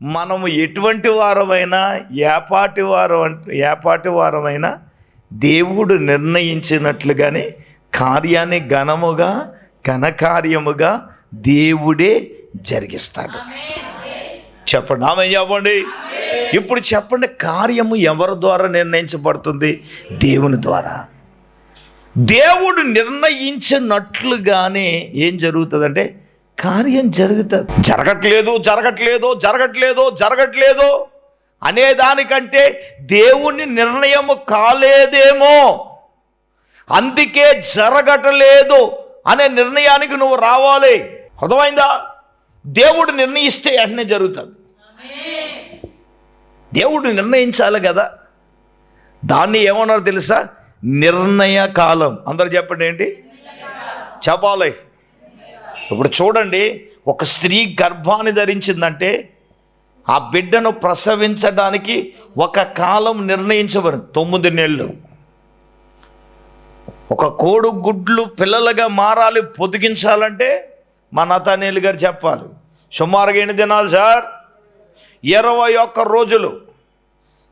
మనము ఎటువంటి వారమైనా ఏపాటి వారమైనా దేవుడు నిర్ణయించినట్లుగానే కార్యాన్ని ఘనకార్యముగా దేవుడే జరిగిస్తాడు. చెప్పండి, ఆమె చెప్పండి. ఇప్పుడు చెప్పండి, కార్యము ఎవరి ద్వారా నిర్ణయించబడుతుంది? దేవుని ద్వారా. దేవుడు నిర్ణయించినట్లుగానే ఏం జరుగుతుందంటే కార్యం జరుగుతుంది. జరగట్లేదు అనేదానికంటే దేవుని నిర్ణయము కాలేదేమో, అందుకే జరగట్లేదు అనే నిర్ణయానికి నువ్వు రావాలి. అర్థమైందా? దేవుడు నిర్ణయిస్తే వెంటనే జరుగుతుంది. దేవుడు నిర్ణయించాలి కదా. దాన్ని ఏమన్నారు తెలుసా? నిర్ణయ కాలం. అందరు చెప్పండి, ఏంటి చెప్పాలి? ఇప్పుడు చూడండి, ఒక స్త్రీ గర్భాన్ని ధరించిందంటే ఆ బిడ్డను ప్రసవించడానికి ఒక కాలం నిర్ణయించబడింది, 9 నెలలు. ఒక కోడిగుడ్లు పిల్లలుగా మారాలి, పొదిగించాలంటే మా నతానేలు గారు చెప్పాలి, సుమారుగా ఎన్ని దినాలు సార్? 21 రోజులు.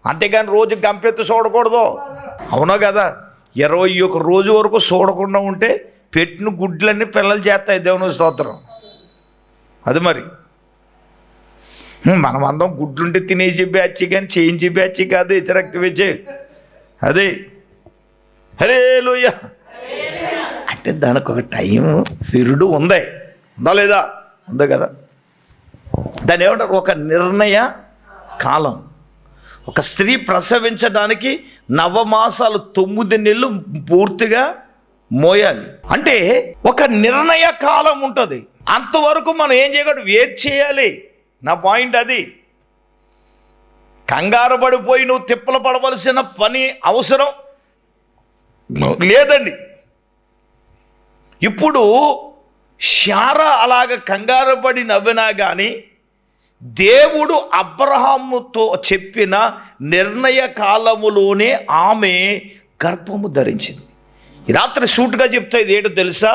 అంతేగాని రోజు గంపెత్తి చూడకూడదు. అవునా కదా? 21 రోజు వరకు చూడకుండా ఉంటే పెట్టిన గుడ్లన్నీ పిల్లలు చేస్తాయి. దేవుని స్తోత్రం. అది మరి మనం అందరం గుడ్లుంటే తినేసి బ్యాచ్ కానీ చేయించి బ్యాచ్ కాదు, ఇతరక్తి వచ్చే అదే. హల్లెలూయా. అంటే దానికి ఒక టైం పీరియడ్ ఉందా లేదా? ఉందా కదా. దాన్ని ఏమంటారు? ఒక నిర్ణయ కాలం. ఒక స్త్రీ ప్రసవించడానికి 9 మాసాలు 9 నెలలు పూర్తిగా మోయాలి. అంటే ఒక నిర్ణయ కాలం ఉంటుంది. అంతవరకు మనం ఏం చేయకూడదు, వెయిట్ చేయాలి. నా పాయింట్ అది. కంగారు పడిపోయి నువ్వు తిప్పలు పడవలసిన పని అవసరం లేదండి. ఇప్పుడు శారా అలాగ కంగారు పడి నవ్వినా కానీ దేవుడు అబ్రహాముతో చెప్పిన నిర్ణయ కాలములోనే ఆమె గర్భము ధరించింది. ఈ రాత్రి సూటుగా చెప్తా, ఇది ఏంటో తెలుసా?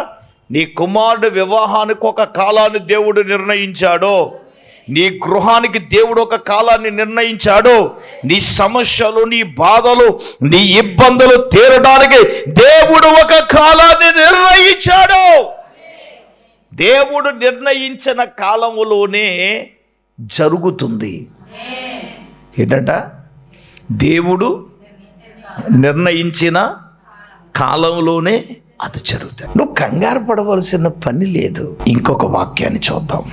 నీ కుమారుడు వివాహానికి ఒక కాలాన్ని దేవుడు నిర్ణయించాడో, నీ గృహానికి దేవుడు ఒక కాలాన్ని నిర్ణయించాడు. నీ సమస్యలు, నీ బాధలు, నీ ఇబ్బందులు తీరడానికి దేవుడు ఒక కాలాన్ని నిర్ణయించాడు. దేవుడు నిర్ణయించిన కాలములోనే జరుగుతుంది. ఏంటంట? దేవుడు నిర్ణయించిన కాలంలోనే అది జరుగుతుంది. నువ్వు కంగారు పడవలసిన పని లేదు. ఇంకొక వాక్యాన్ని చూద్దాం.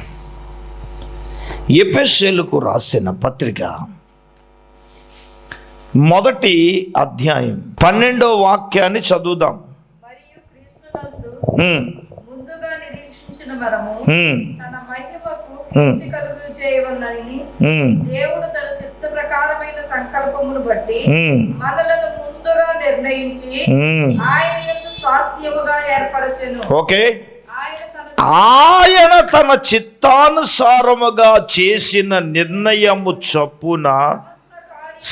ఎఫెసీయులకు రాసిన పత్రిక 1వ అధ్యాయం 12వ వాక్యాన్ని చదువుదాం. ముందుగా నిరీక్షించిన మనము తన మహిమకు కీర్తి కలుగు చేయవలెనని దేవుడు తన చిత్త ప్రకారమైన సంకల్పమును బట్టి మనలను ముందుగా నిర్ణయించి ఆయన యందు స్వాస్థ్యముగా ఏర్పరచెను. ఓకే, ఆయన తన చిత్తానుసారముగా చేసిన నిర్ణయము చొప్పున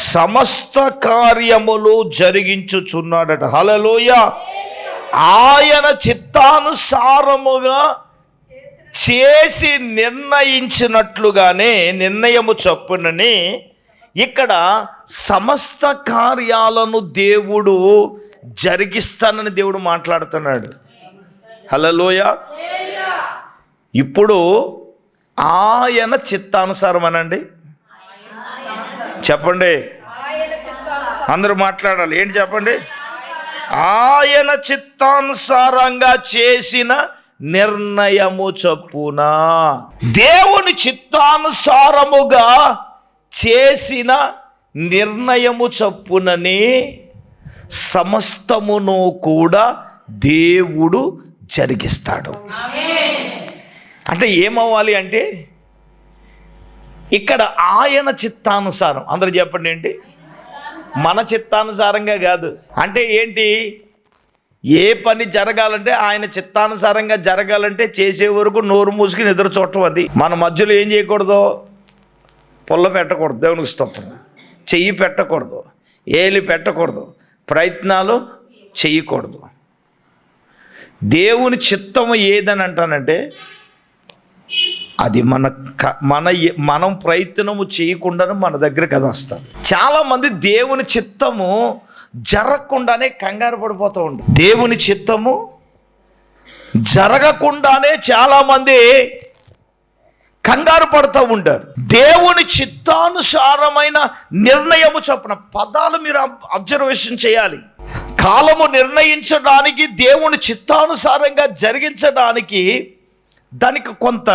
సమస్త కార్యములు జరిగించుచున్నాడట. హల్లెలూయా. ఆయన చిత్తానుసారముగా చేసి నిర్ణయించినట్లుగానే, నిర్ణయము చొప్పుననే ఇక్కడ సమస్త కార్యాలను దేవుడు జరిగిస్తానని దేవుడు మాట్లాడుతున్నాడు. హల్లెలూయా. ఇప్పుడు ఆయన చిత్తానుసారం అనండి, చెప్పండి, అందరూ మాట్లాడాలి. ఏంటి చెప్పండి? ఆయన చిత్తానుసారంగా చేసిన నిర్ణయము చొప్పున. దేవుని చిత్తానుసారముగా చేసిన నిర్ణయము చొప్పుననే సమస్తమును కూడా దేవుడు జరిగిస్తాడు. అంటే ఏమవ్వాలి అంటే ఇక్కడ ఆయన చిత్తానుసారం. అందరూ చెప్పండి, ఏంటి? మన చిత్తానుసారంగా కాదు. అంటే ఏంటి? ఏ పని జరగాలంటే ఆయన చిత్తానుసారంగా జరగాలంటే చేసే వరకు నోరు మూసుకుని ఎదురు చూడటం. అది మన మధ్యలో ఏం చేయకూడదు? పొల్ల పెట్టకూడదు, దేవునికి స్తోత్రం. చెయ్యి పెట్టకూడదు, ఏలి పెట్టకూడదు, ప్రయత్నాలు చెయ్యకూడదు. దేవుని చిత్తము ఏదని అంటానంటే అది మనం ప్రయత్నము చేయకుండానే మన దగ్గరికి అది వస్తుంది. చాలామంది దేవుని చిత్తము జరగకుండానే కంగారు పడిపోతూ ఉంటారు. దేవుని చిత్తము జరగకుండానే చాలామంది కంగారు పడుతూ ఉంటారు. దేవుని చిత్తానుసారమైన నిర్ణయము చొప్పున పదాలు మీరు అబ్జర్వేషన్ చేయాలి. కాలము నిర్ణయించడానికి, దేవుని చిత్తానుసారంగా జరిగించడానికి దానికి కొంత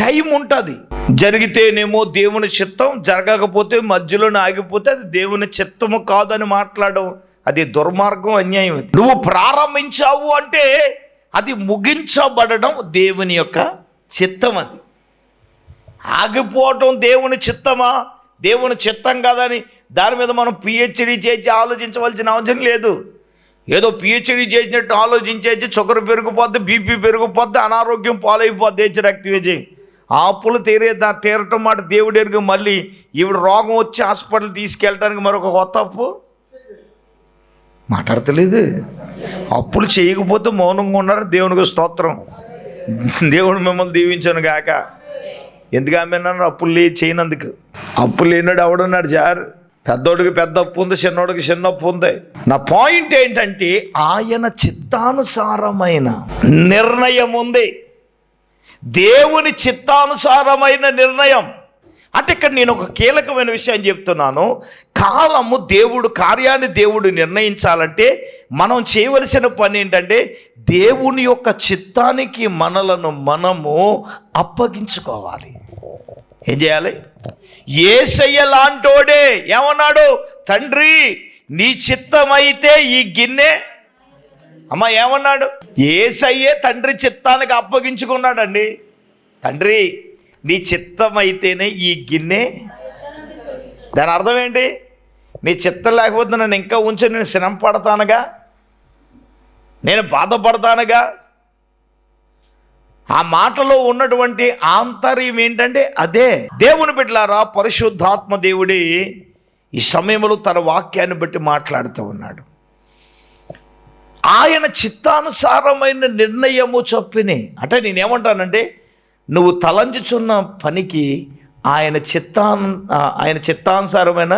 టైం ఉంటుంది. జరిగితేనేమో దేవుని చిత్తం, జరగకపోతే మధ్యలోనే ఆగిపోతే అది దేవుని చిత్తము కాదని మాట్లాడడం అది దుర్మార్గం, అన్యాయం. అది నువ్వు ప్రారంభించావు అంటే అది ముగించబడడం దేవుని యొక్క చిత్తం. అది ఆగిపోవటం దేవుని చిత్తమా, దేవుని చిత్తం కాదని దాని మీద మనం పిహెచ్డి చేసి ఆలోచించవలసిన అవసరం లేదు. ఏదో పిహెచ్డి చేసినట్టు ఆలోచించేసి షుగర్ పెరిగిపోద్ది, బీపీ పెరిగిపోద్ది, అనారోగ్యం పాలైపోద్ది, హెచ్చరక్తివేజీ ఆ అప్పులు తీరటం మాట దేవుడు ఎరుగు. మళ్ళీ ఈవిడ రోగం వచ్చి హాస్పిటల్ తీసుకెళ్ళడానికి మరొక కొత్త అప్పు మాట్లాడతలేదు. అప్పులు చేయకపోతే మౌనంగా ఉన్నారు. దేవునికి స్తోత్రం. దేవుడు మిమ్మల్ని దీవించను గాక. ఎందుకు ఆమెన్నారు? అప్పులు చేయనందుకు. అప్పులు లేనాడు ఎవడున్నాడు సార్? పెద్దోడికి పెద్ద అప్పు ఉంది, చిన్నోడికి చిన్న అప్పు ఉంది. నా పాయింట్ ఏంటంటే ఆయన చిత్తానుసారమైన నిర్ణయం ఉంది. దేవుని చిత్తానుసారమైన నిర్ణయం అంటే ఇక్కడ నేను ఒక కీలకమైన విషయం చెప్తున్నాను. కాలము కార్యాన్ని దేవుడు నిర్ణయించాలంటే మనం చేయవలసిన పని ఏంటంటే దేవుని యొక్క చిత్తానికి మనము అప్పగించుకోవాలి. ఏం చేయాలి? యేసయ్య లాంటోడే ఏమన్నాడు? తండ్రి నీ చిత్తమైతే ఈ గిన్నె ఏమన్నాడు? యేసయ్యే తండ్రి చిత్తానికి అప్పగించుకున్నాడండి. తండ్రి నీ చిత్తమైతేనే ఈ గిన్నె. దాని అర్థం ఏంటి? నీ చిత్తం లేకపోతే నన్ను ఇంకా ఉంచి నేను శ్రమ పడతానుగా, నేను బాధపడతానుగా. ఆ మాటలో ఉన్నటువంటి ఆంతర్యం ఏంటంటే అదే. దేవుని బిడ్డలారా, పరిశుద్ధాత్మ దేవుడే ఈ సమయంలో తన వాక్యాన్ని బట్టి మాట్లాడుతూ ఉన్నాడు. ఆయన చిత్తానుసారమైన నిర్ణయము చొప్పిని అంటే నేనేమంటానంటే నువ్వు తలంచుచున్న పనికి ఆయన చిత్తానుసారమైన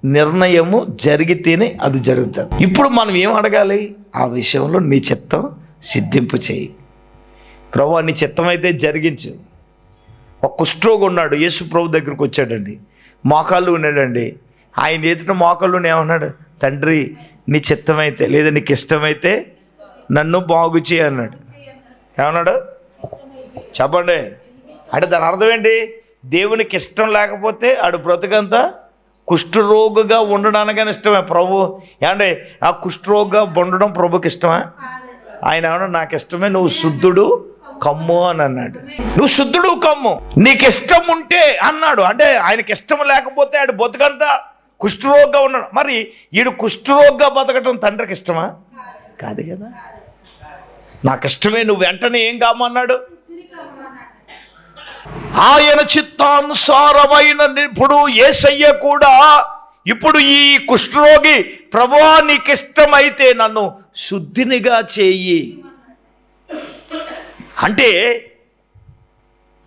నిర్ణయము జరిగితేనే అది జరుగుతుంది. ఇప్పుడు మనం ఏం అడగాలి? ఆ విషయంలో నీ చిత్తం సిద్ధింపు చేయి. ప్రభువా నీ చిత్తం అయితే జరిగించు. ఒక కుష్ఠరోగి ఉన్నాడు, యేసు ప్రభు దగ్గరికి వచ్చాడండి. మోకాళ్ళు ఉన్నాడండి. ఆయన ఎదుట మోకాళ్ళు ఏమన్నాడు? తండ్రి నీ చిత్తమైతే లేదా నీకు ఇష్టమైతే నన్ను బాగు చేయి అన్నాడు. ఏమన్నాడు చెప్పండి? అంటే దాని అర్థం ఏంటి? దేవునికి ఇష్టం లేకపోతే ఆడు బ్రతుకంతా కుష్ఠరోగిగా ఉండడానికైనా ఇష్టమే. ప్రభు ఏమంటే ఆ కుష్ఠరోగిగా ఉండడం ప్రభుకి ఇష్టమా? ఆయన ఏమన్నా నాకు ఇష్టమే, నువ్వు శుద్ధుడు కమ్ము అని అన్నాడు. నువ్వు శుద్ధుడు కమ్ము, నీకు ఇష్టం ఉంటే అన్నాడు. అంటే ఆయనకి ఇష్టం లేకపోతే ఆడు బతుకంతా కుష్ఠరోగిగా ఉన్నాడు. మరి ఈడు కుష్ఠరోగిగా బతకటం తండ్రికి ఇష్టమా? కాదు కదా. నాకు ఇష్టమే, నువ్వు వెంటనే ఏం కామన్నాడు? ఆయన చిత్తానుసారమైన. ఇప్పుడు యేసయ్య కూడా ఇప్పుడు ఈ కుష్ఠరోగి ప్రభువా నీకు ఇష్టమైతే నన్ను శుద్ధినిగా చేయి అంటే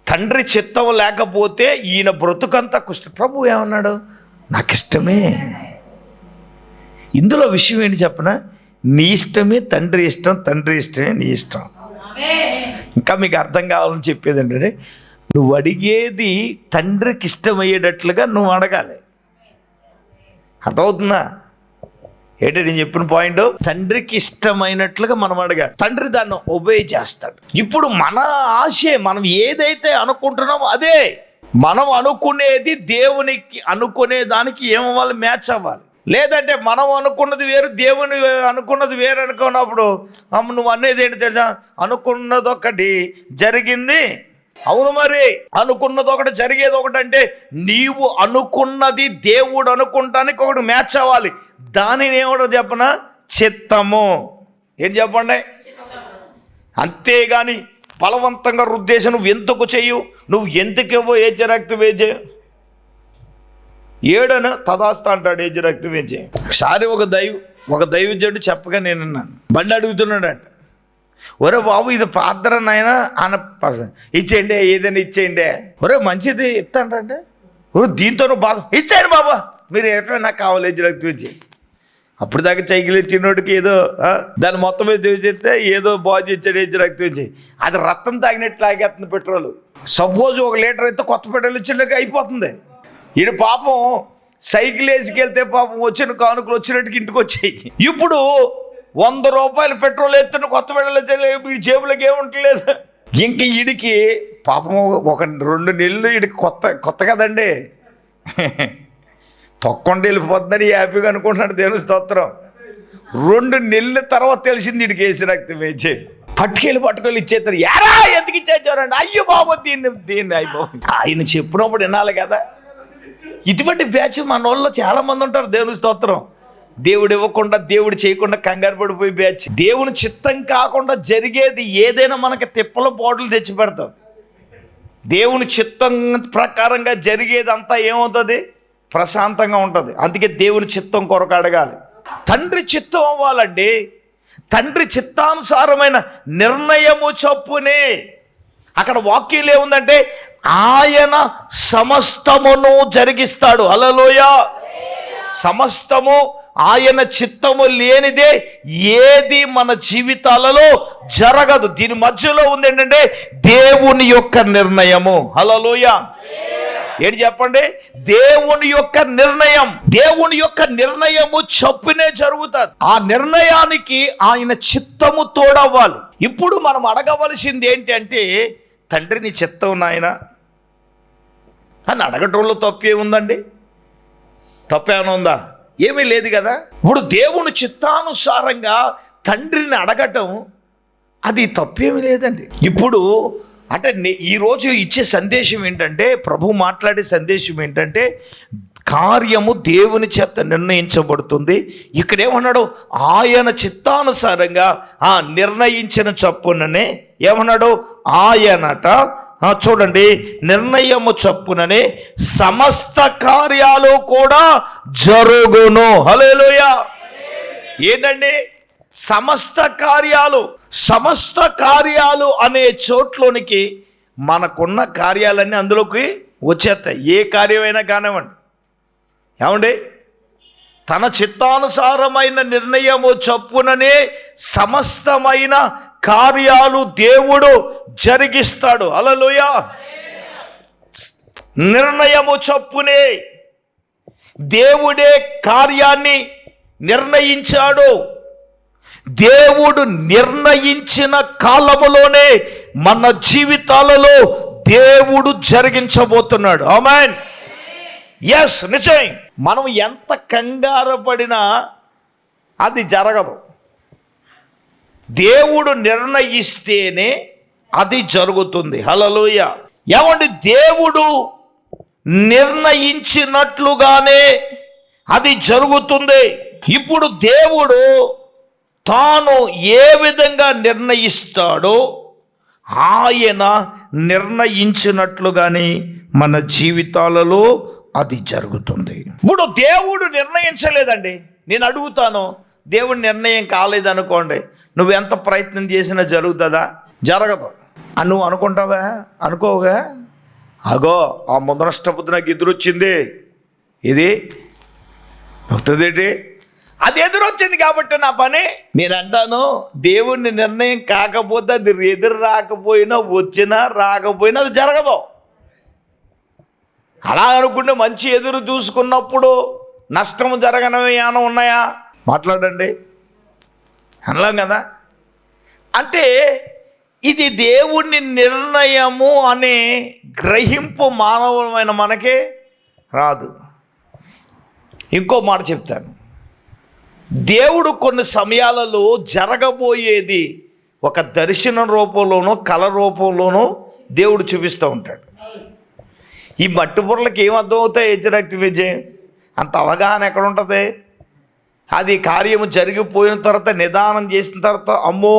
తండ్రి చిత్తం లేకపోతే ఈయన బ్రతుకంతా ప్రభు ఏమన్నాడు? నాకు ఇష్టమే. ఇందులో విషయం ఏంటి చెప్పనా? నీ ఇష్టమే తండ్రి ఇష్టం, తండ్రి ఇష్టమే నీ ఇష్టం. ఇంకా మీకు అర్థం కావాలని చెప్పేది ఏంటంటే నువ్వు అడిగేది తండ్రికి ఇష్టమయ్యేటట్లుగా నువ్వు అడగాలి. అర్థమవుతుందా? ఏంటంటే నేను చెప్పిన పాయింట్, తండ్రికి ఇష్టమైనట్లుగా మనం అడగాలి. తండ్రి దాన్ని ఒబే చేస్తాడు. ఇప్పుడు మన ఆశే, మనం ఏదైతే అనుకుంటున్నామో అదే. మనం అనుకునేది దేవునికి అనుకునే దానికి ఏమవ్వాలి? మ్యాచ్ అవ్వాలి. లేదంటే మనం అనుకున్నది వేరు, దేవుని అనుకున్నది వేరు అనుకున్నప్పుడు నువ్వు అనేది ఏంటి తెలుసా? అనుకున్నది ఒకటి జరిగింది. అవును, మరి అనుకున్నది ఒకటి జరిగేది ఒకటి. అంటే నీవు అనుకున్నది దేవుడు అనుకుంటానికి ఒకటి మ్యాచ్ అవ్వాలి. దానిని ఏమిటో చెప్పనా? చిత్తము. ఏంటి చెప్పండి? అంతేగాని బలవంతంగా రుద్దేశం నువ్వు ఎందుకు చెయ్యు, నువ్వు ఎందుకేవో ఏజ్ రక్త వేజే ఏడను తదాస్త అంటాడు. ఏజ్ రక్త వేజే ఒకసారి ఒక దైవజనుడు చెప్పగా నేను అన్నాను. బండి అడుగుతున్నాడంట. ఒరే బాబు ఇది పాత్ర నాయన అన్న ఇచ్చేయండి, ఏదైనా ఇచ్చేయండి. ఒరే మంచిది ఇస్తానంటే దీంతో బాధ ఇచ్చేయండి బాబా, మీరు ఎట్లా నాకు కావాలి రక్తం ఇచ్చి. అప్పుడు దాకా సైకిల్ ఇచ్చినోడికి ఏదో దాన్ని మొత్తం మీద చేస్తే ఏదో బాగు ఇచ్చాడు రక్తం ఇచ్చి. అది రక్తం తాగినట్టు తాగేస్తుంది పెట్రోల్. సపోజ్ 1 లీటర్ అయితే కొత్త పెట్రోల్ ఇచ్చినట్టుగా అయిపోతుంది. ఈడు పాపం సైకిల్ వేసుకెళ్తే పాపం వచ్చిన కానుకలు వచ్చినట్టుగా ఇంటికి వచ్చాయి. ఇప్పుడు 100 రూపాయలు పెట్రోల్ ఎత్తున కొత్త పెట్రోల్ ఎత్తే వీడి జేబులోకి ఏముంటలేదు. ఇంక వీడికి పాపం 1-2 నెలలు వీడికి కొత్త కదండి, తొక్కండి వెళ్ళిపోతుందని హ్యాపీగా అనుకుంటున్నాడు. దేవుని స్తోత్రం. 2 నెలల తర్వాత తెలిసింది వీడికి వేసి రక్తం వేచే పట్టుకెళ్ళి ఇచ్చేస్తారు. ఎరా ఎందుకు ఇచ్చేచ్చారండి? అయ్యో బాబు దీన్ని అయ్యో ఆయన చెప్పినప్పుడు వినాలి కదా. ఇటువంటి బ్యాచ్ మన వాళ్ళు చాలా మంది ఉంటారు. దేవుని స్తోత్రం. దేవుడు ఇవ్వకుండా దేవుడు చేయకుండా కంగారు పడిపోయి బ్యాచ్. దేవుని చిత్తం కాకుండా జరిగేది ఏదైనా మనకి తిప్పల పోటులు తెచ్చి పెడతాం. దేవుని చిత్తం ప్రకారంగా జరిగేది అంతా ఏమవుతుంది? ప్రశాంతంగా ఉంటుంది. అందుకే దేవుని చిత్తం కొరకు అడగాలి. తండ్రి చిత్తం అవ్వాలండి. తండ్రి చిత్తానుసారమైన నిర్ణయము చొప్పునే. అక్కడ వాక్యం ఏముందంటే ఆయన సమస్తమును జరిగిస్తాడు. హల్లెలూయా. సమస్తము ఆయన చిత్తము లేనిదే ఏది మన జీవితాలలో జరగదు. దీని మధ్యలో ఉంది ఏంటంటే దేవుని యొక్క నిర్ణయము. హల్లెలూయా. ఏంటి చెప్పండి? దేవుని యొక్క నిర్ణయం. దేవుని యొక్క నిర్ణయము చొప్పునే జరుగుతుంది. ఆ నిర్ణయానికి ఆయన చిత్తము తోడవ్వాలి. ఇప్పుడు మనం అడగవలసింది ఏంటి అంటే, తండ్రి నీ చిత్తం నాయన అని అడగటంలో తప్పే ఉందండి? తప్పేమైనా ఉందా? ఏమీ లేదు కదా. ఇప్పుడు దేవుని చిత్తానుసారంగా తండ్రిని అడగటం అది తప్పేమీ లేదండి. ఇప్పుడు అంటే ఈరోజు ఇచ్చే సందేశం ఏంటంటే, ప్రభు మాట్లాడే సందేశం ఏంటంటే, కార్యము దేవుని చేత నిర్ణయించబడుతుంది. ఇక్కడేమన్నాడు? ఆయన చిత్తానుసారంగా నిర్ణయించిన చొప్పుననే ఏమన్నాడు? ఆయనట చూడండి, నిర్ణయము చొప్పుననే సమస్త కార్యాలు కూడా జరుగును. హల్లెలూయా. ఏంటండి సమస్త కార్యాలు? సమస్త కార్యాలు అనే చోట్లోనికి మనకున్న కార్యాలన్నీ అందులోకి వచ్చేస్తాయి. ఏ కార్యమైనా కానివ్వండి. ఏమండి? తన చిత్తానుసారమైన నిర్ణయము చొప్పుననే సమస్తమైన కార్యాలు దేవుడు జరిగిస్తాడు. హల్లెలూయా. నిర్ణయము చొప్పునే దేవుడే కార్యాన్ని నిర్ణయించాడు. దేవుడు నిర్ణయించిన కాలములోనే మన జీవితాలలో దేవుడు జరిగించబోతున్నాడు. ఆమేన్. ఎస్, నిజం. మనం ఎంత కంగారు పడినా అది జరగదు. దేవుడు నిర్ణయిస్తేనే అది జరుగుతుంది. హల్లెలూయా. ఏమండి? దేవుడు నిర్ణయించినట్లుగానే అది జరుగుతుంది. ఇప్పుడు దేవుడు తాను ఏ విధంగా నిర్ణయిస్తాడో ఆయన నిర్ణయించినట్లుగానే మన జీవితాలలో అది జరుగుతుంది. ఇప్పుడు దేవుడు నిర్ణయించలేదండి. నేను అడుగుతాను, దేవుడి నిర్ణయం కాలేదనుకోండి, నువ్వెంత ప్రయత్నం చేసినా జరుగుతుందా? జరగదు. నువ్వు అనుకుంటావా? అనుకోవుగా. అగో ఆ ముందరష్టపతి నాకు ఎదురొచ్చింది, ఇది అవుతుందేంటి? అది ఎదురొచ్చింది కాబట్టి నా పని. నేను అంటాను, దేవుడిని నిర్ణయం కాకపోతే అది ఎదురు రాకపోయినా, వచ్చినా రాకపోయినా అది జరగదు. అలా అనుకుంటే మంచి ఎదురు చూసుకున్నప్పుడు నష్టము జరగనవి ఏమైనా ఉన్నాయా? మాట్లాడండి. అనలేం కదా. అంటే ఇది దేవుని నిర్ణయము అనే గ్రహింపు మానవమైన మనకే రాదు. ఇంకో మాట చెప్తాను. దేవుడు కొన్ని సమయాలలో జరగబోయేది ఒక దర్శనం రూపంలోనో కళ రూపంలోనో దేవుడు చూపిస్తూ ఉంటాడు. ఈ మట్టి బుర్రలకు ఏం అర్థం అవుతాయి? యజ్ఞరక్తి విజయం అంత అవగాహన ఎక్కడ ఉంటుంది? అది కార్యము జరిగిపోయిన తర్వాత నిదానం చేసిన తర్వాత అమ్మో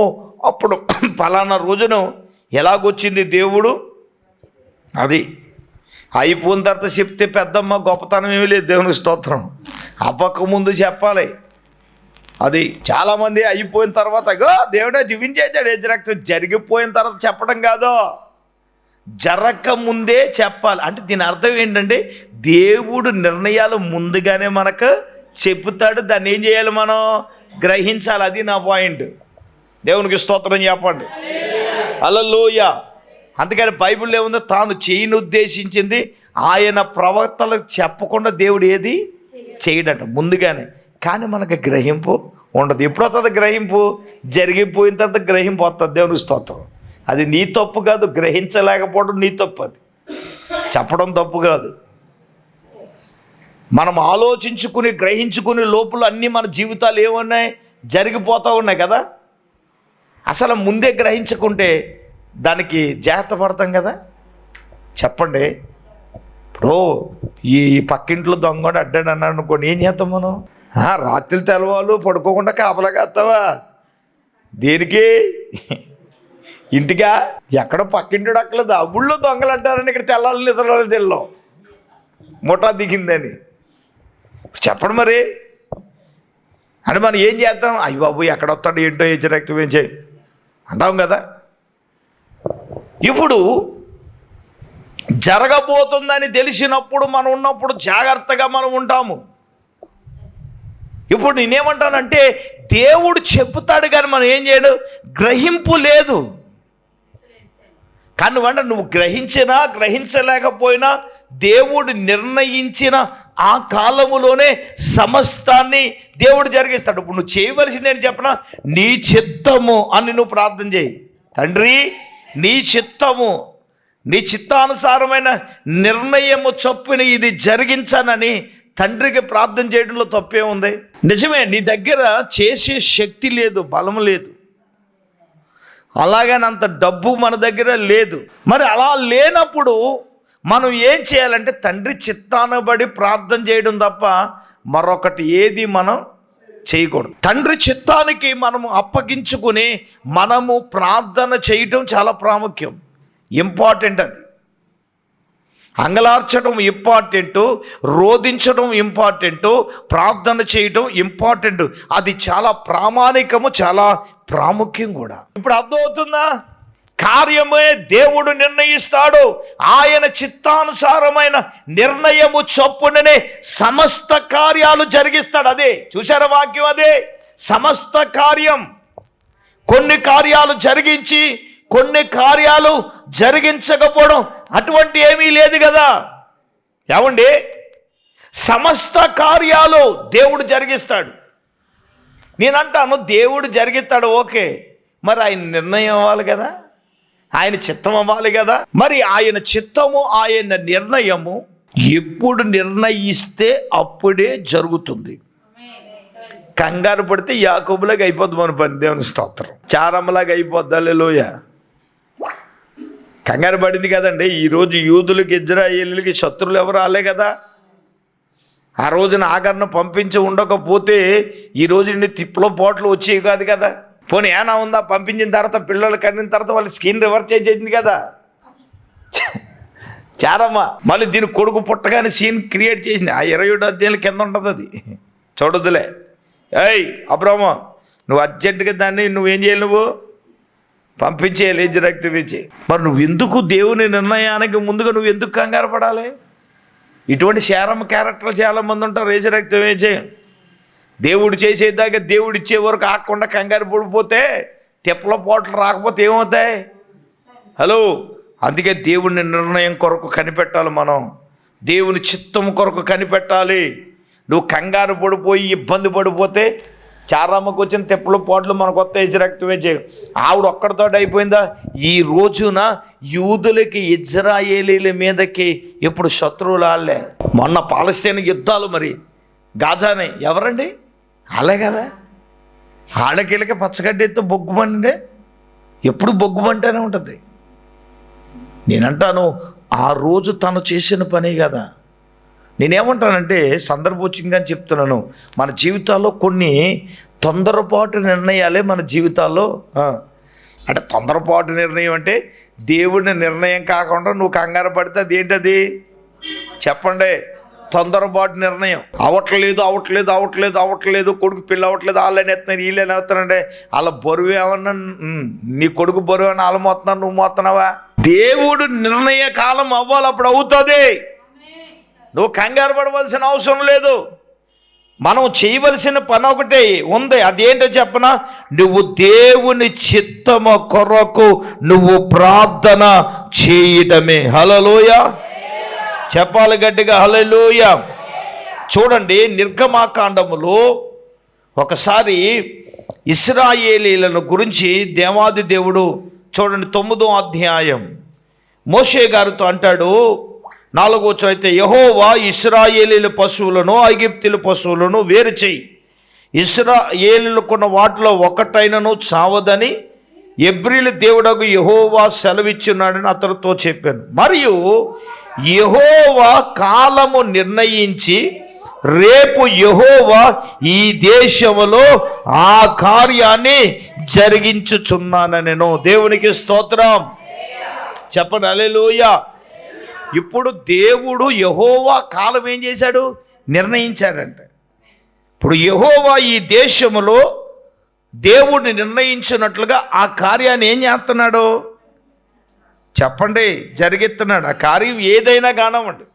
అప్పుడు ఫలానా రోజును ఎలాగొచ్చింది దేవుడు, అది అయిపోయిన తర్వాత చెప్తే పెద్దమ్మ గొప్పతనం ఏమీ లేదు. దేవునికి స్తోత్రం. అవ్వక ముందు చెప్పాలి. అది చాలామంది అయిపోయిన తర్వాత అగో దేవుడే జీవించేసాడు ఎజ్రాక్ట్ జరిగిపోయిన తర్వాత చెప్పడం కాదు, జరగకముందే చెప్పాలి. అంటే దీని అర్థం ఏంటంటే దేవుడు నిర్ణయాలు ముందుగానే మనకు చెప్తాడు, దాన్ని ఏం చేయాలి, మనం గ్రహించాలి. అది నా పాయింట్. దేవునికి స్తోత్రం చెప్పండి. హల్లెలూయా. అందుకని బైబిల్లో ఏముందో, తాను చేయని ఉద్దేశించింది ఆయన ప్రవక్తలకు చెప్పకుండా దేవుడు ఏది చేయడట ముందుగానే. కానీ మనకు గ్రహింపు ఉండదు. ఎప్పుడు వస్తుంది గ్రహింపు? జరిగిపోయిన తర్వాత గ్రహింపు వస్తుంది. దేవునికి స్తోత్రం. అది నీ తప్పు కాదు, గ్రహించలేకపోవడం నీ తప్పు. అది చెప్పడం తప్పు కాదు. మనం ఆలోచించుకుని గ్రహించుకుని లోపల అన్నీ మన జీవితాలు ఏమున్నాయి, జరిగిపోతూ ఉన్నాయి కదా. అసలు ముందే గ్రహించుకుంటే దానికి జాగ్రత్త పడతాం కదా. చెప్పండి, ఇప్పుడు ఈ పక్కింట్లో దొంగడు అడ్డాడు అన్నాడు అనుకోండి, ఏం చేస్తాం మనం? రాత్రి తెలవాలు పడుకోకుండా కాపలా కాస్తావా? దేనికి? ఇంటికా? ఎక్కడో పక్కింటాడు అక్కడ అబ్బుల్లో దొంగలు అంటారని ఇక్కడ తెల్లాలి నిద్రలో తెల్లం ముఠా దిగిందని చెప్పండి. మరి అంటే మనం ఏం చేద్దాం? అయ్య బాబు ఎక్కడ వస్తాడు ఏంటో రక్తం ఏం చేయి అంటాం కదా. ఇప్పుడు జరగబోతుందని తెలిసినప్పుడు మనం ఉన్నప్పుడు జాగ్రత్తగా మనం ఉంటాము. ఇప్పుడు నేనేమంటానంటే దేవుడు చెప్తాడు కానీ మనం ఏం చేయడు, గ్రహింపు లేదు. కానీ నువ్వు గ్రహించినా గ్రహించలేకపోయినా దేవుడు నిర్ణయించిన ఆ కాలములోనే సమస్తాన్ని దేవుడు జరిగిస్తాడు. ఇప్పుడు నువ్వు చేయవలసింది ఏంటి చెప్పనా? నీ చిత్తము అని నువ్వు ప్రార్థన చేయి. తండ్రి నీ చిత్తము, నీ చిత్తానుసారమైన నిర్ణయము చొప్పున ఇది జరిగించానని తండ్రికి ప్రార్థన చేయడంలో తప్పే ఉంది? నిజమే, నీ దగ్గర చేసే శక్తి లేదు, బలం లేదు, అలాగని అంత డబ్బు మన దగ్గర లేదు. మరి అలా లేనప్పుడు మనం ఏం చేయాలంటే తండ్రి చిత్తానబడి ప్రార్థన చేయడం తప్ప మరొకటి ఏది మనం చేయకూడదు. తండ్రి చిత్తానికి మనము అప్పగించుకుని మనము ప్రార్థన చేయటం చాలా ప్రాముఖ్యం, ఇంపార్టెంట్. అది అంగలార్చడం ఇంపార్టెంటు, రోధించడం ఇంపార్టెంటు, ప్రార్థన చేయటం ఇంపార్టెంట్. అది చాలా ప్రామాణికము, చాలా ప్రాముఖ్యం కూడా. ఇప్పుడు అర్థమవుతుందా? కార్యమే దేవుడు నిర్ణయిస్తాడు. ఆయన చిత్తానుసారమైన నిర్ణయము చొప్పుననే సమస్త కార్యాలు జరిగిస్తాడు. అదే చూశారా వాక్యం? అదే సమస్త కార్యం. కొన్ని కార్యాలు జరిగించి కొన్ని కార్యాలు జరిగించకపోవడం అటువంటి ఏమీ లేదు కదా. ఏమండి, సమస్త కార్యాలు దేవుడు జరిగిస్తాడు. నేనంటాను దేవుడు జరిగిస్తాడు, ఓకే, మరి ఆయన నిర్ణయం అవ్వాలి కదా, ఆయన చిత్తం అవ్వాలి కదా. మరి ఆయన చిత్తము ఆయన నిర్ణయము ఎప్పుడు నిర్ణయిస్తే అప్పుడే జరుగుతుంది. కంగారు పడితే యాకోబులాగా అయిపోద్ది మన పని. దేవుని స్తోత్రం. చారమ్మలాగా అయిపోద్ది. హల్లెలూయా. కంగారు పడింది కదండి. ఈరోజు యూదులకి ఇజ్రాయేలులకి శత్రువులు ఎవరు రాలే కదా. ఆ రోజున ఆగరణ పంపించి ఉండకపోతే ఈరోజు ఇన్ని తిప్పులో పోట్లు వచ్చేవి కాదు కదా. పోనీ ఏనా ఉందా? పంపించిన తర్వాత పిల్లలు కన్నిన తర్వాత వాళ్ళు స్కిన్ రివర్స్ చేసేసింది కదా చారమ్మ. మళ్ళీ దీని కొడుకు పుట్టగానే సీన్ క్రియేట్ చేసింది. ఆ 27 అధ్యాయుల కింద ఉంటుంది, అది చూడొద్దులే. ఏయ్ అబ్రామ, నువ్వు అర్జెంటుగా దాన్ని నువ్వేం చేయాలి, నువ్వు పంపించేయాలి, రక్తం ఇచ్చి. మరి నువ్వు ఎందుకు దేవుని నిర్ణయానికి ముందుగా నువ్వు ఎందుకు కంగారు పడాలి? ఇటువంటి శారమ్మ క్యారెక్టర్లు చాలామంది ఉంటారు. రక్తం వేచే దేవుడు చేసేదాకా దేవుడు ఇచ్చే వరకు ఆకుండా కంగారు పడిపోతే తెప్పల పోట్లు రాకపోతే ఏమవుతాయి? హలో, అందుకే దేవుని నిర్ణయం కొరకు కనిపెట్టాలి. మనం దేవుని చిత్తం కొరకు కనిపెట్టాలి. నువ్వు కంగారు పడిపోయి ఇబ్బంది పడిపోతే చారమ్మకు వచ్చిన తెప్పలు పోట్లు మనకు వస్తాయి. రక్తం వేచే ఆవిడ ఒక్కడితో అయిపోయిందా? ఈ రోజున యూదులకి ఇజ్రాయేలీల మీదకి ఎప్పుడు శత్రువులు ఆళ్ళే. మొన్న పాలస్తీనా యుద్ధాలు, మరి గాజానే ఎవరండి? వాళ్ళే కదా. ఆళ్ళకిళ్ళకి పచ్చగడ్డి ఎత్తే బొగ్గుమంటే ఎప్పుడు బొగ్గుమంటేనే ఉంటుంది. నేనంటాను ఆ రోజు తను చేసిన పని కదా. నేనేమంటానంటే సందర్భోచితంగా చెప్తున్నాను, మన జీవితాల్లో కొన్ని తొందరపాటు నిర్ణయాలే మన జీవితాల్లో. అంటే తొందరపాటు నిర్ణయం అంటే దేవుడి నిర్ణయం కాకుండా నువ్వు కంగారు పడితే అది ఏంటది చెప్పండి? తొందరపాటు నిర్ణయం. అవట్లేదు, కొడుకు పిల్ల అవ్వట్లేదు, వాళ్ళని ఎత్తున్నారు, వీళ్ళని ఎత్తున్నారంటే వాళ్ళ బరువు ఏమన్నా, నీ కొడుకు బరువు ఏమన్నా వాళ్ళు మోస్తున్నారు, నువ్వు మోస్తున్నావా? దేవుడు నిర్ణయ కాలం అవ్వాలి, అప్పుడు అవుతుంది. నువ్వు కంగారు పడవలసిన అవసరం లేదు. మనం చేయవలసిన పని ఒకటే ఉంది, అదేంటో చెప్పనా? నువ్వు దేవుని చిత్తము కొరకు నువ్వు ప్రార్థన చేయడమే. హల్లెలూయా చెప్పాలి గట్టిగా, హల్లెలూయా. చూడండి, నిర్గమాకాండములో ఒకసారి ఇశ్రాయేలీలను గురించి దేవాది దేవుడు చూడండి 9వ అధ్యాయం మోషే గారితో అంటాడు. 4వ వచనం అయితే, యెహోవా ఇశ్రాయేలీల పశువులను ఐగుప్తీయుల పశువులను వేరు చేయి, ఇశ్రాయేలీలకున్న వాటిలో ఒకటైనను చావదని ఎబ్రీల దేవుడకు యెహోవా సెలవిచ్చున్నాడని అతనితో చెప్పాను. మరియు యెహోవా కాలము నిర్ణయించి రేపు యెహోవా ఈ దేశములో ఆ కార్యాన్ని జరిగించుచున్నానెను. దేవునికి స్తోత్రం చెప్పండి, హల్లెలూయా. ఇప్పుడు దేవుడు యెహోవా కాలం ఏం చేశాడు? నిర్ణయించాడంట. ఇప్పుడు యెహోవా ఈ దేశములో దేవుడిని నిర్ణయించినట్లుగా ఆ కార్యాన్ని ఏం చేస్తున్నాడు చెప్పండి? జరిగిస్తున్నాడు. ఆ కార్యం ఏదైనా కానివ్వండి,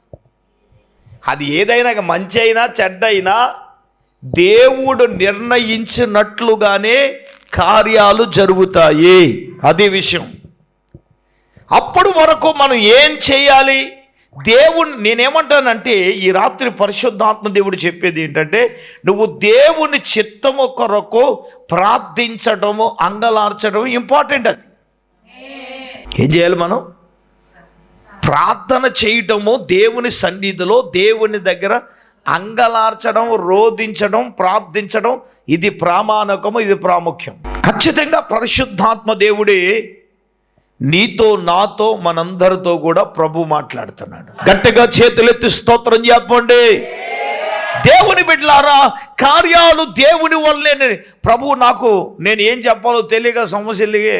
అది ఏదైనా మంచి అయినా చెడ్డ అయినా దేవుడు నిర్ణయించినట్లుగానే కార్యాలు జరుగుతాయి. అది విషయం. అప్పుడు వరకు మనం ఏం చేయాలి? నేనేమంటానంటే, ఈ రాత్రి పరిశుద్ధాత్మ దేవుడు చెప్పేది ఏంటంటే, నువ్వు దేవుని చిత్తము కొరకు ప్రార్థించడము, అంగలార్చడం ఇంపార్టెంట్. అది ఏం చేయాలి? మనం ప్రార్థన చేయటము, దేవుని సన్నిధిలో దేవుని దగ్గర అంగలార్చడం, రోధించడం, ప్రార్థించడం, ఇది ప్రామాణికము, ఇది ప్రాముఖ్యం. ఖచ్చితంగా పరిశుద్ధాత్మ దేవుడే నీతో, నాతో, మనందరితో కూడా ప్రభు మాట్లాడుతున్నాడు. గట్టిగా చేతులెత్తి స్తోత్రం చెప్పండి. దేవుని బిడ్డలారా, కార్యాలు దేవుని వల్లే. ప్రభు నాకు నేను ఏం చెప్పాలో తెలియక సమస్యలుగే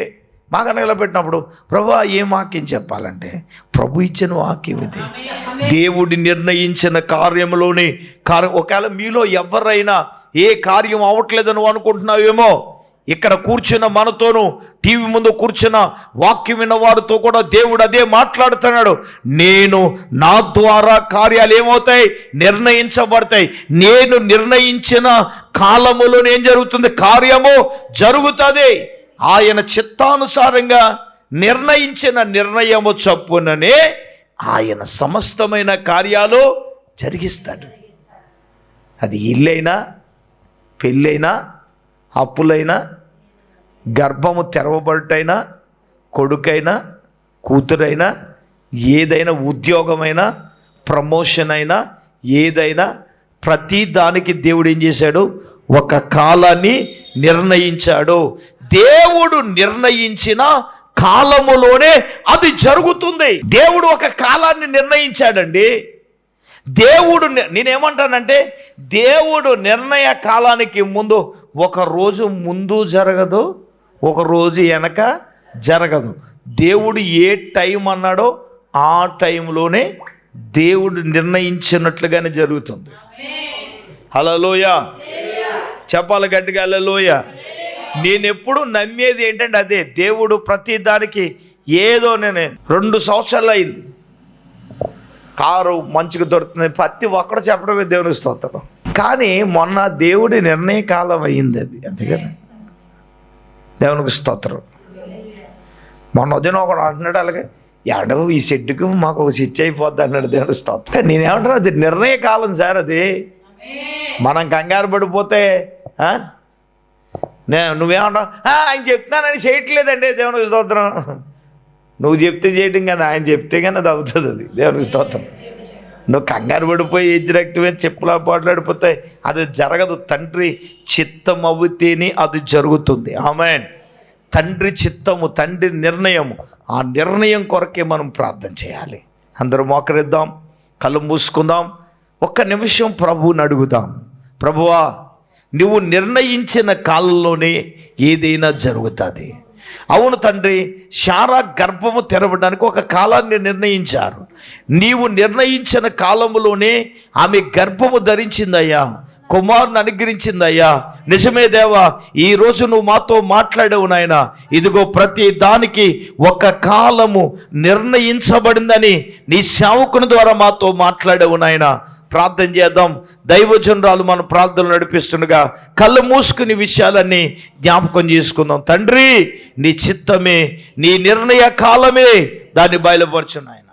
మాకు నిలబెట్టినప్పుడు, ప్రభు ఏం వాక్యం చెప్పాలంటే, ప్రభు ఇచ్చిన వాక్యం ఇది. దేవుడి నిర్ణయించిన కార్యంలోని ఒకవేళ మీలో ఎవరైనా ఏ కార్యం అవ్వట్లేదని అనుకుంటున్నావేమో, ఇక్కడ కూర్చున్న మనతోనూ, టీవీ ముందు కూర్చున్న వాక్యం విన్న వారితో కూడా దేవుడు అదే మాట్లాడుతున్నాడు. నా ద్వారా కార్యాలు ఏమవుతాయి? నిర్ణయించబడతాయి. నేను నిర్ణయించిన కాలములో ఏం జరుగుతుంది? కార్యము జరుగుతుంది. ఆయన చిత్తానుసారంగా నిర్ణయించిన నిర్ణయము చొప్పుననే ఆయన సమస్తమైన కార్యాలు జరిగిస్తాడు. అది ఇల్లైనా, పెళ్ళైనా, అప్పులైనా, గర్భము తెరవబడుటైనా, కొడుకైనా, కూతురైనా, ఏదైనా ఉద్యోగమైనా, ప్రమోషన్ అయినా, ఏదైనా ప్రతి దానికి దేవుడు ఏం చేశాడు? ఒక కాలాన్ని నిర్ణయించాడు. దేవుడు నిర్ణయించిన కాలములోనే అది జరుగుతుంది. దేవుడు ఒక కాలాన్ని నిర్ణయించాడండి. నేనేమంటానంటే, దేవుడు నిర్ణయ కాలానికి ముందు ఒక రోజు ముందు జరగదు, ఒక రోజు వెనక జరగదు. దేవుడు ఏ టైం అన్నాడో ఆ టైంలోనే దేవుడు నిర్ణయించినట్లుగానే జరుగుతుంది. హల్లెలూయా చెప్పాలి గట్టిగా, హల్లెలూయా. నేను ఎప్పుడు నమ్మేది ఏంటంటే అదే, దేవుడు ప్రతి దానికి ఏదో. నేను 2 సంవత్సరాలు అయింది కారు మంచిగా దొరుకుతుంది, ప్రతి ఒక్కడు చెప్పడమే దేవునికి స్తోత్రం. కానీ మొన్న దేవుడి నిర్ణయ కాలం అయింది అది, అంతేగాని దేవునికి స్తోత్రం. మొన్న ఉదయం ఒకడు అంటున్నాడు, అలాగే ఏడో ఈ సెట్కి మాకు ఒక స్విచ్ అయిపోద్ది అన్నాడు, దేవునికి స్తోత్రం. కానీ నేనేమంటున్నా, అది నిర్ణయ కాలం సార్. అది మనం కంగారు పడిపోతే నువ్వేమంటావు? ఆయన చెప్తున్నానని చేయట్లేదండి, దేవునికి స్తోత్రం. నువ్వు చెప్తే చేయటం కదా, ఆయన చెప్తే కానీ అది అవుతుంది. అది దేవునికి స్తోత్రం. నువ్వు కంగారు పడిపోయి ఎజ్జరక్తమే చెప్పులా పోట్లాడిపోతాయి, అది జరగదు. తండ్రి చిత్తం అవుతేనే అది జరుగుతుంది. ఆమేన్. తండ్రి చిత్తము, తండ్రి నిర్ణయము, ఆ నిర్ణయం కొరకే మనం ప్రార్థన చేయాలి. అందరూ మోకరిద్దాం, కళ్ళు మూసుకుందాం, ఒక్క నిమిషం ప్రభువుని అడుగుదాం. ప్రభువా, నువ్వు నిర్ణయించిన కాలంలోనే ఏదైనా జరుగుతుంది. అవును తండ్రి, శారా గర్భము తెరవడానికి ఒక కాలాన్ని నిర్ణయించారు. నీవు నిర్ణయించిన కాలములోనే ఆమె గర్భము ధరించిందయ్యా, కుమారుని అనుగ్రహించిందయ్యా. నిజమే దేవా, ఈరోజు నువ్వు మాతో మాట్లాడావు నాయన. ఇదిగో ప్రతి దానికి ఒక కాలము నిర్ణయించబడిందని నీ సేవకుని ద్వారా మాతో మాట్లాడావు నాయన. ప్రార్థన చేద్దాం. దైవజనురాలు మన ప్రార్థనలు నడిపిస్తుండగా కళ్ళు మూసుకుని విషయాలన్నీ జ్ఞాపకం చేసుకుందాం. తండ్రి, నీ చిత్తమే, నీ నిర్ణయ కాలమే దాన్ని బయలుపరచు నాయన.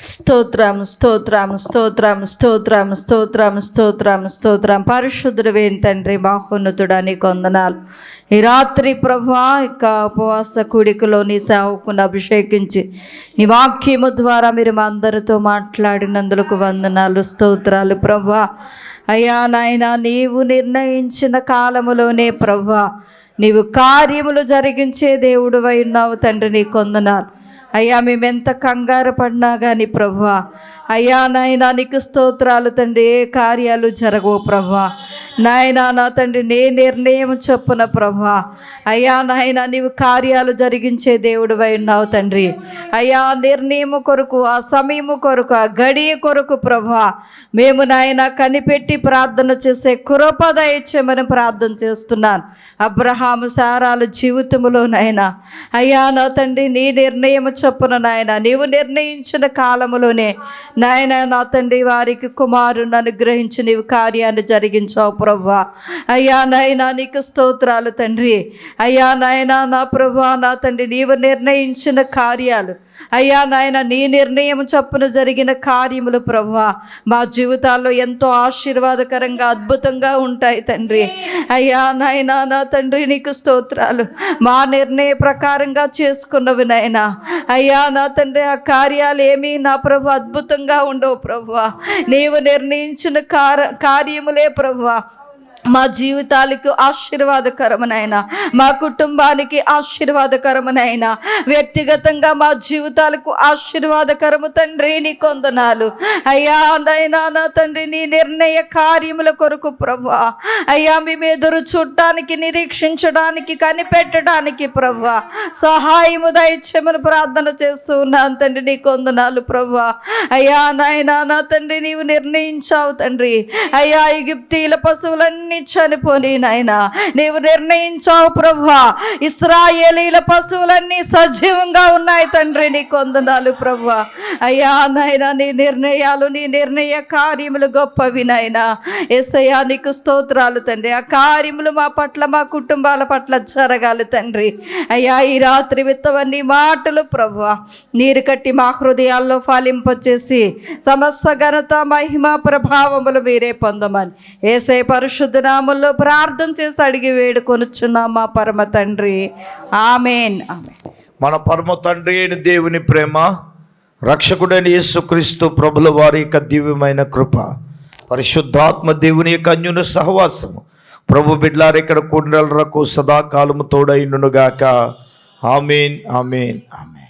స్తోత్రం స్తోత్రం స్తోత్రం స్తోత్రం స్తోత్రం స్తోత్రం స్తోత్రం. పరిశుద్ధుడైన తండ్రి, మహోన్నతుడా, నీకు వందనాలు. ఈ రాత్రి ప్రభువా, ఇక ఉపవాస కూడికలో నీ సేవకుని అభిషేకించి నీ వాక్యము ద్వారా మీరు మా అందరితో మాట్లాడినందుకు వందనాలు, స్తోత్రాలు ప్రభువా. అయ్యా నాయన, నీవు నిర్ణయించిన కాలములోనే ప్రభువా నీవు కార్యములు జరిగించే దేవుడివై ఉన్నావు తండ్రి, నీకు వందనాలు. అయ్యా, మేమెంత కంగారు పడినా కానీ ప్రభువా, అయ్యా నాయనా నీకు స్తోత్రాలు తండ్రి. ఏ కార్యాలు జరగవు ప్రభువా. నాయనా నా తండ్రి, నే నిర్ణయం చొప్పున ప్రభువా అయ్యా నాయనా నీవు కార్యాలు జరిగించే దేవుడివై ఉన్నావు తండ్రి. అయ్యా, నిర్ణయము కొరకు, ఆ సమయము కొరకు, ఆ గడియ కొరకు ప్రభువా మేము నాయన కనిపెట్టి ప్రార్థన చేసే కృప దయచేయమని ప్రార్థన చేస్తున్నాను. అబ్రహాము సారాల జీవితములో నాయనా అయ్యా నా తండ్రి, నీ నిర్ణయం చొప్పున నాయన నీవు నిర్ణయించిన కాలములోనే నాయన నా తండ్రి వారికి కుమారుని అనుగ్రహించి నీవు కార్యాన్ని జరిగించావు ప్రభువా. అయ్యా నాయనా నీకు స్తోత్రాలు తండ్రి. అయ్యా నాయనా నా ప్రభువా నా తండ్రి, నీవు నిర్ణయించిన కార్యాలు అయ్యా నాయన నీ నిర్ణయం చొప్పున జరిగిన కార్యములు ప్రభువా మా జీవితాల్లో ఎంతో ఆశీర్వాదకరంగా అద్భుతంగా ఉంటాయి తండ్రి. అయ్యా నాయనా నా తండ్రి నీకు స్తోత్రాలు. మా నిర్ణయ ప్రకారంగా చేసుకున్నవి నాయన అయ్యా నా తండ్రి, ఆ కార్యాలు ఏమీ నా ప్రభు అద్భుతంగా ఉండవు ప్రభువా. నీవు నిర్ణయించిన కార్యములే ప్రభువా మా జీవితాలకు ఆశీర్వాదకరమునైనా, మా కుటుంబానికి ఆశీర్వాదకరమునైనా, వ్యక్తిగతంగా మా జీవితాలకు ఆశీర్వాదకరము తండ్రి, నీ కొందనాలు. అయ్యా నైనా నా తండ్రి, నీ నిర్ణయ కార్యముల కొరకు ప్రభువా అయ్యా మేము ఎదురు చూడటానికి, నిరీక్షించడానికి, కనిపెట్టడానికి ప్రభువా సహాయము దయచేయమని ప్రార్థన చేస్తూ ఉన్నాను తండ్రి, నీ కొందనాలు ప్రభువా. అయ్యా నాయనా నా తండ్రి, నీవు నిర్ణయించావు తండ్రి. అయ్యా ఈజిప్తీయుల పశువులన్నీ చనిపోని నాయనా నీవు నిర్ణయించావు ప్రభువా. ఇశ్రాయేలీల పశువులన్నీ సజీవంగా ఉన్నాయి తండ్రి, నీ కొందనాలు ప్రభువా. అయ్యా నాయనా నీ నిర్ణయాలు, నీ నిర్ణయ కార్యములు గొప్పవి నాయనా. యేసయ్యా నీకు స్తోత్రాలు తండ్రి. ఆ కార్యములు మా పట్ల, మా కుటుంబాల పట్ల జరగాలి తండ్రి. అయ్యా ఈ రాత్రి విత్తవన్నీ మాటలు ప్రభువా నీరు కట్టి మా హృదయాల్లో ఫలింపచేసి సమస్త ఘనత, మహిమ, ప్రభావములు మీరే పొందమని యేసయ్య పరిశుద్ధ నామములో ప్రార్థన చేసి అడిగి వేడుకొనుచున్నాం మా పరమ తండ్రి. ఆమేన్. మన పరమ తండ్రి అయిన దేవుని ప్రేమ, రక్షకుడైన యేసుక్రీస్తు ప్రభుల వారి యొక్క దివ్యమైన కృప, పరిశుద్ధాత్మ దేవుని యొక్క అన్యోన్య సహవాసము ప్రభు బిడ్డలారు ఇక్కడ కూడినలకు సదాకాలము తోడైండునుగాక. ఆమేన్, ఆమేన్, ఆమేన్.